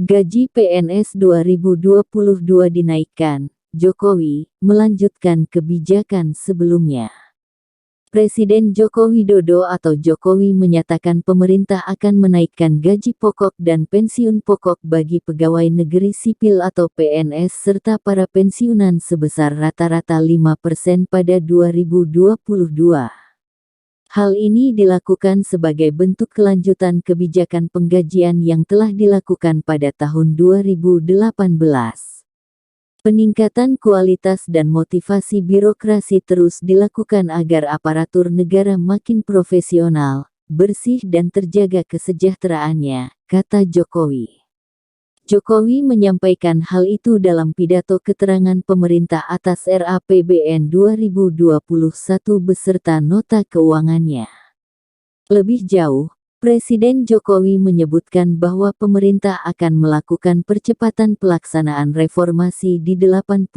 Gaji PNS 2022 dinaikkan, Jokowi melanjutkan kebijakan sebelumnya. Presiden Joko Widodo atau Jokowi menyatakan pemerintah akan menaikkan gaji pokok dan pensiun pokok bagi pegawai negeri sipil atau PNS serta para pensiunan sebesar rata-rata 5% pada 2022. Hal ini dilakukan sebagai bentuk kelanjutan kebijakan penggajian yang telah dilakukan pada tahun 2018. Peningkatan kualitas dan motivasi birokrasi terus dilakukan agar aparatur negara makin profesional, bersih dan terjaga kesejahteraannya, kata Jokowi. Jokowi menyampaikan hal itu dalam pidato keterangan pemerintah atas RAPBN 2021 beserta nota keuangannya. Lebih jauh, Presiden Jokowi menyebutkan bahwa pemerintah akan melakukan percepatan pelaksanaan reformasi di 86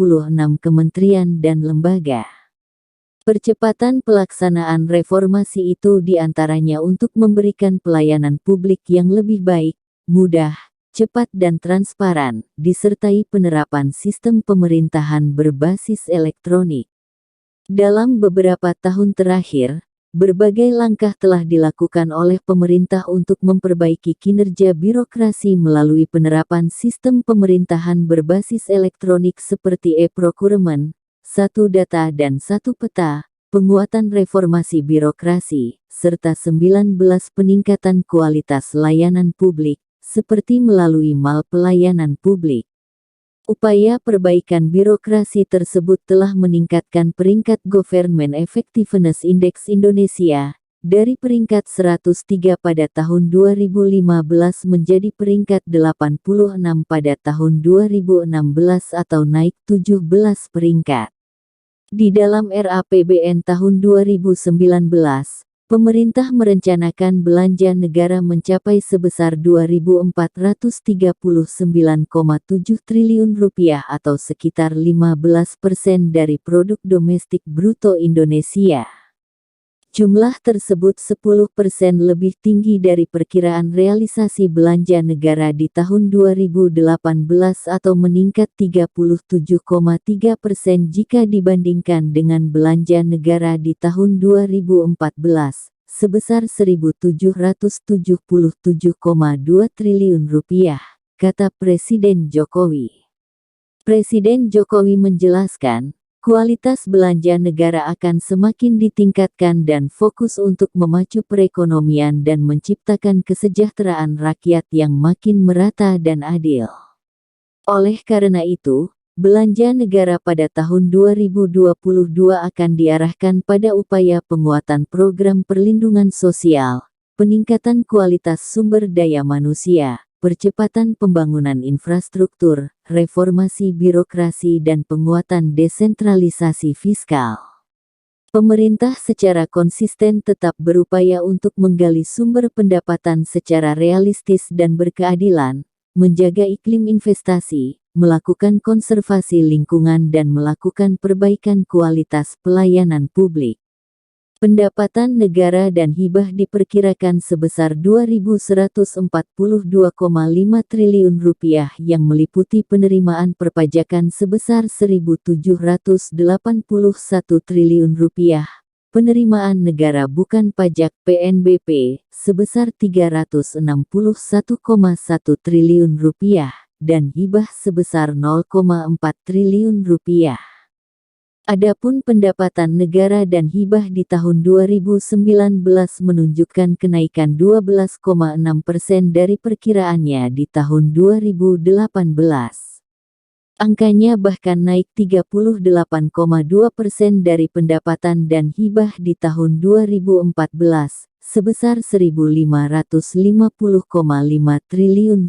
kementerian dan lembaga. Percepatan pelaksanaan reformasi itu diantaranya untuk memberikan pelayanan publik yang lebih baik, mudah, cepat dan transparan, disertai penerapan sistem pemerintahan berbasis elektronik. Dalam beberapa tahun terakhir, berbagai langkah telah dilakukan oleh pemerintah untuk memperbaiki kinerja birokrasi melalui penerapan sistem pemerintahan berbasis elektronik seperti e-procurement, satu data dan satu peta, penguatan reformasi birokrasi, serta 19 peningkatan kualitas layanan publik, seperti melalui MAL pelayanan publik. Upaya perbaikan birokrasi tersebut telah meningkatkan peringkat Government Effectiveness Index Indonesia, dari peringkat 103 pada tahun 2015 menjadi peringkat 86 pada tahun 2016 atau naik 17 peringkat. Di dalam RAPBN tahun 2019, pemerintah merencanakan belanja negara mencapai sebesar Rp2.439,7 triliun atau sekitar 15% dari produk domestik bruto Indonesia. Jumlah tersebut 10% lebih tinggi dari perkiraan realisasi belanja negara di tahun 2018 atau meningkat 37,3% jika dibandingkan dengan belanja negara di tahun 2014, sebesar Rp1.777,2 triliun, kata Presiden Jokowi. Presiden Jokowi menjelaskan, kualitas belanja negara akan semakin ditingkatkan dan fokus untuk memacu perekonomian dan menciptakan kesejahteraan rakyat yang makin merata dan adil. Oleh karena itu, belanja negara pada tahun 2022 akan diarahkan pada upaya penguatan program perlindungan sosial, peningkatan kualitas sumber daya manusia, percepatan pembangunan infrastruktur, reformasi birokrasi dan penguatan desentralisasi fiskal. Pemerintah secara konsisten tetap berupaya untuk menggali sumber pendapatan secara realistis dan berkeadilan, menjaga iklim investasi, melakukan konservasi lingkungan dan melakukan perbaikan kualitas pelayanan publik. Pendapatan negara dan hibah diperkirakan sebesar Rp2.142,5 triliun yang meliputi penerimaan perpajakan sebesar Rp1.781 triliun, penerimaan negara bukan pajak (PNBP) sebesar Rp361,1 triliun dan hibah sebesar Rp0,4 triliun. Adapun pendapatan negara dan hibah di tahun 2019 menunjukkan kenaikan 12,6% dari perkiraannya di tahun 2018. Angkanya bahkan naik 38,2% dari pendapatan dan hibah di tahun 2014, sebesar Rp1.550,5 triliun.